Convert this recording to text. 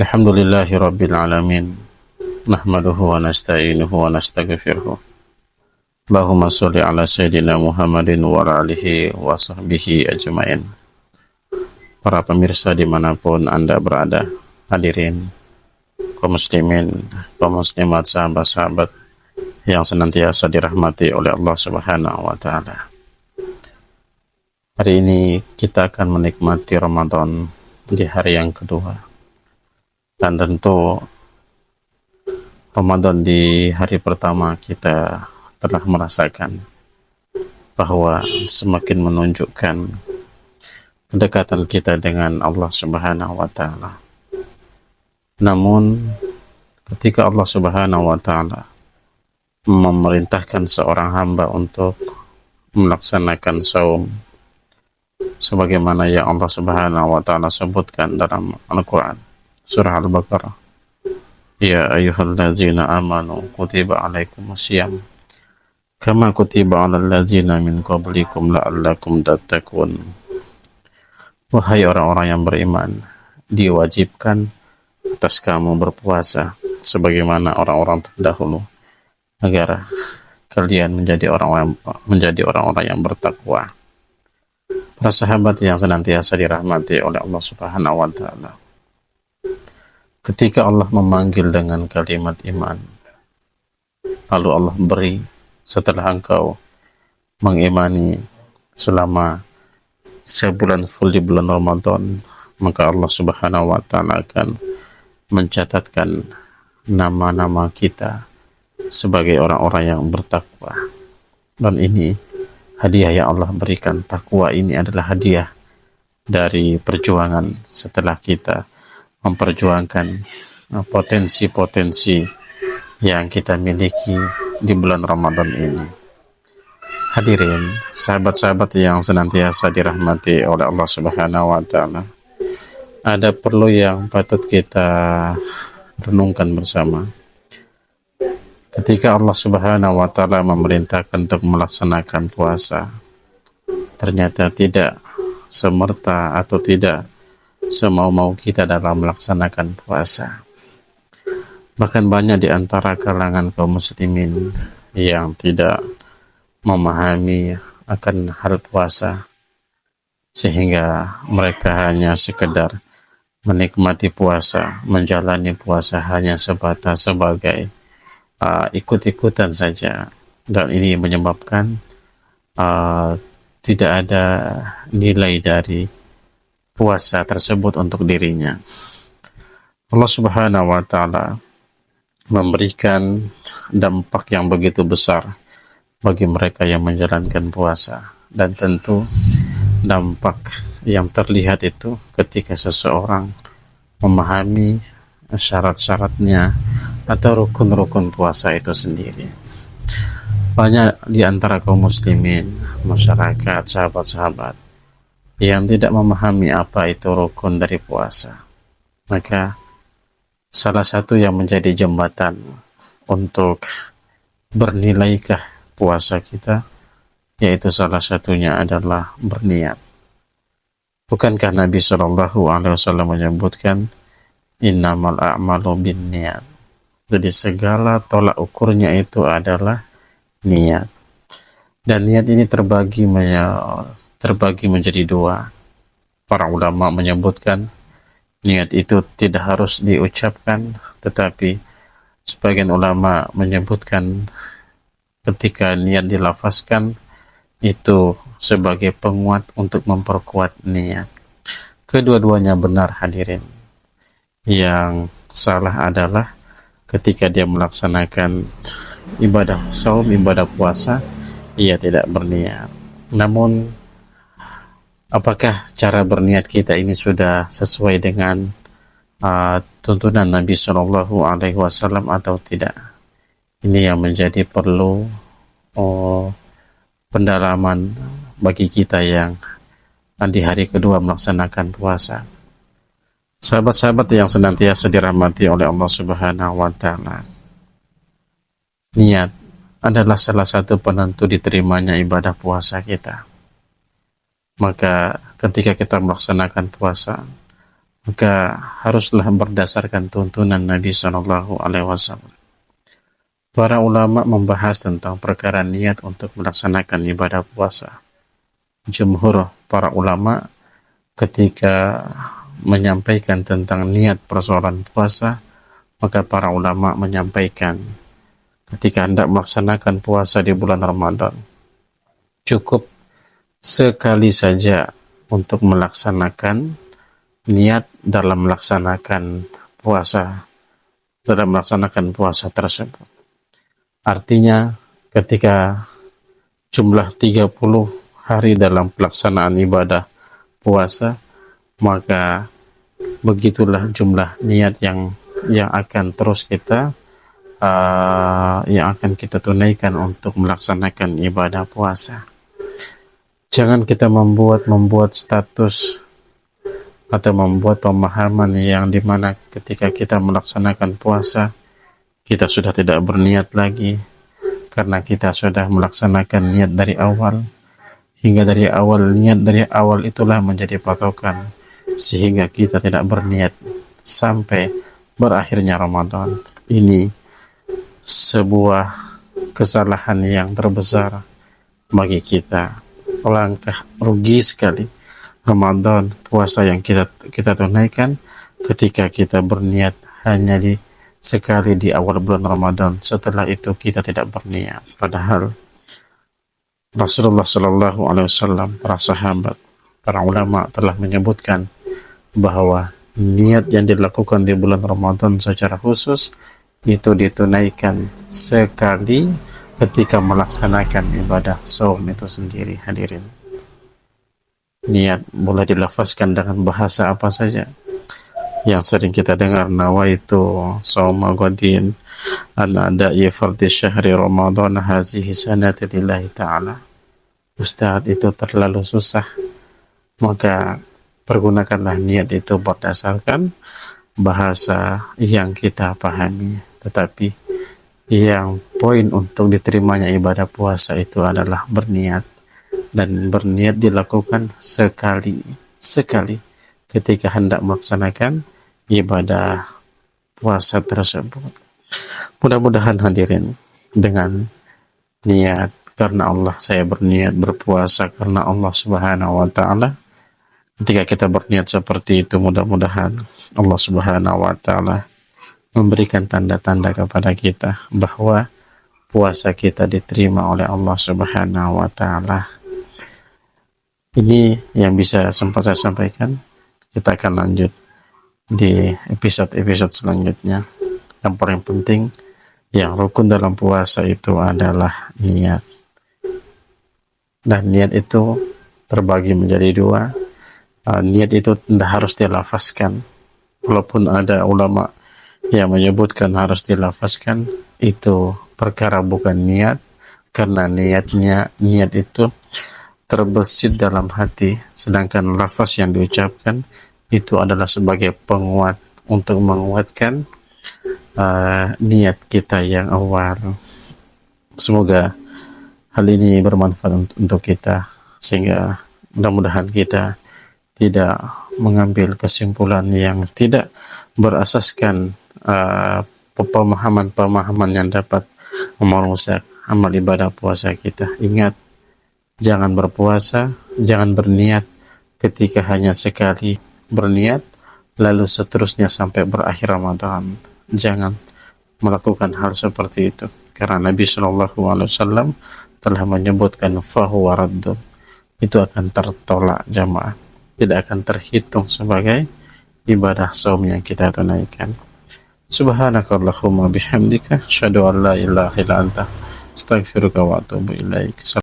Alhamdulillahi Rabbil Alamin. Nahmaduhu wa nasta'inuhu wa nastaghfiruh. Allahumma sholli ala Sayyidina Muhammadin wa ala alihi wa sahbihi ajma'in. Para pemirsa dimanapun Anda berada, hadirin, kaum muslimin, kaum muslimat, sahabat-sahabat yang senantiasa dirahmati oleh Allah Subhanahu wa Ta'ala. Hari ini kita akan menikmati Ramadan di hari yang kedua. Dan tentu Ramadan di hari pertama kita telah merasakan bahwa semakin menunjukkan kedekatan kita dengan Allah Subhanahu wa Ta'ala. Namun ketika Allah Subhanahu wa Ta'ala memerintahkan seorang hamba untuk melaksanakan saum sebagaimana yang Allah Subhanahu wa Ta'ala sebutkan dalam Al-Quran Surah Al-Baqarah, ya ayyuhallazina amanu kutiba alaikumusiyam kama kutiba alal ladzina min qablikum la'allakum tattaqun. Wahai orang-orang yang beriman, diwajibkan atas kamu berpuasa sebagaimana orang-orang terdahulu agar kalian menjadi orang-orang yang bertakwa. Para sahabat yang senantiasa dirahmati oleh Allah Subhanahu wa Ta'ala, ketika Allah memanggil dengan kalimat iman, lalu Allah beri setelah engkau mengimani selama sebulan full di bulan Ramadan, maka Allah Subhanahu wa Ta'ala akan mencatatkan nama-nama kita sebagai orang-orang yang bertakwa. Dan ini hadiah yang Allah berikan. Takwa ini adalah hadiah dari perjuangan setelah kita memperjuangkan potensi-potensi yang kita miliki di bulan Ramadan ini. Hadirin, sahabat-sahabat yang senantiasa dirahmati oleh Allah Subhanahu wa Ta'ala, ada perlu yang patut kita renungkan bersama. Ketika Allah Subhanahu wa Ta'ala memerintahkan untuk melaksanakan puasa, ternyata tidak semerta atau tidak semau-mau kita dalam melaksanakan puasa. Bahkan banyak di antara kalangan kaum muslimin yang tidak memahami akan hal puasa, sehingga mereka hanya sekedar menikmati puasa, menjalani puasa hanya sebatas sebagai ikut-ikutan saja. Dan ini menyebabkan tidak ada nilai dari puasa tersebut untuk dirinya. Allah Subhanahu wa Ta'ala memberikan dampak yang begitu besar bagi mereka yang menjalankan puasa, dan tentu dampak yang terlihat itu ketika seseorang memahami syarat-syaratnya atau rukun-rukun puasa itu sendiri. Banyak di antara kaum muslimin, masyarakat, sahabat-sahabat yang tidak memahami apa itu rukun dari puasa. Maka salah satu yang menjadi jembatan untuk bernilaikah puasa kita, yaitu salah satunya adalah berniat. Bukankah Nabi SAW menyebutkan innamal a'malu binniyat? Jadi segala tolak ukurnya itu adalah niat. Dan niat ini terbagi menjadi dua. Para ulama menyebutkan niat itu tidak harus diucapkan, tetapi sebagian ulama menyebutkan ketika niat dilafazkan itu sebagai penguat untuk memperkuat niat. Kedua-duanya benar, hadirin. Yang salah adalah ketika dia melaksanakan ibadah saum, ibadah puasa, ia tidak berniat. Namun apakah cara berniat kita ini sudah sesuai dengan tuntunan Nabi Shallallahu Alaihi Wasallam atau tidak? Ini yang menjadi perlu pendalaman bagi kita yang di hari kedua melaksanakan puasa. Sahabat-sahabat yang senantiasa dirahmati oleh Allah Subhanahu wa Ta'ala, niat adalah salah satu penentu diterimanya ibadah puasa kita. Maka ketika kita melaksanakan puasa, maka haruslah berdasarkan tuntunan Nabi Shallallahu Alaihi Wasallam. Para ulama membahas tentang perkara niat untuk melaksanakan ibadah puasa. Jumhur para ulama ketika menyampaikan tentang niat persoalan puasa, maka para ulama menyampaikan ketika hendak melaksanakan puasa di bulan Ramadan, cukup sekali saja untuk melaksanakan niat dalam melaksanakan puasa tersebut. Artinya ketika jumlah 30 hari dalam pelaksanaan ibadah puasa, maka begitulah jumlah niat yang akan terus kita tunaikan untuk melaksanakan ibadah puasa. Jangan kita membuat status atau membuat pemahaman yang dimana ketika kita melaksanakan puasa kita sudah tidak berniat lagi karena kita sudah melaksanakan niat dari awal, hingga dari awal niat dari awal itulah menjadi patokan sehingga kita tidak berniat sampai berakhirnya Ramadan. Ini sebuah kesalahan yang terbesar bagi kita. Langkah rugi sekali Ramadan, puasa yang kita tunaikan ketika kita berniat hanya sekali di awal bulan Ramadan, setelah itu kita tidak berniat. Padahal Rasulullah Shallallahu Alaihi Wasallam, para sahabat, para ulama telah menyebutkan bahwa niat yang dilakukan di bulan Ramadan secara khusus itu ditunaikan sekali ketika melaksanakan ibadah saum itu sendiri. Hadirin, niat boleh dilafazkan dengan bahasa apa saja. Yang sering kita dengar, nawaitu shauma ghadin an ada'i fardhi syahri Ramadan hazihi sanati lillahi ta'ala. Ustaz, itu terlalu susah, maka pergunakanlah niat itu berdasarkan bahasa yang kita pahami. Tetapi yang poin untuk diterimanya ibadah puasa itu adalah berniat, dan berniat dilakukan sekali ketika hendak melaksanakan ibadah puasa tersebut. Mudah-mudahan hadirin, dengan niat karena Allah, saya berniat berpuasa karena Allah Subhanahu wa Ta'ala. Ketika kita berniat seperti itu, mudah-mudahan Allah Subhanahu wa Ta'ala memberikan tanda-tanda kepada kita bahwa puasa kita diterima oleh Allah Subhanahu wa Ta'ala. Ini yang bisa sempat saya sampaikan. Kita akan lanjut di episode-episode selanjutnya. Yang paling penting, yang rukun dalam puasa itu adalah niat. Dan niat itu terbagi menjadi dua. Niat itu tidak harus dilafazkan. Walaupun ada ulama yang menyebutkan harus dilafazkan, itu perkara bukan niat, karena niat itu terbesit dalam hati, sedangkan lafaz yang diucapkan itu adalah sebagai penguat untuk menguatkan niat kita yang awal. Semoga hal ini bermanfaat untuk kita, sehingga mudah-mudahan kita tidak mengambil kesimpulan yang tidak berasaskan pemahaman-pemahaman yang dapat merusak amal ibadah puasa kita. Ingat, jangan berpuasa, jangan berniat ketika hanya sekali berniat, lalu seterusnya sampai berakhir Ramadan. Jangan melakukan hal seperti itu, karena Nabi Shallallahu Alaihi Wasallam telah menyebutkan fahuwa raddun, itu akan tertolak jamaah, tidak akan terhitung sebagai ibadah saum yang kita tunaikan. Subhanakallahumma bihamdika, asyhadu an la ilaha illa anta, astaghfiruka wa atubu ilaik.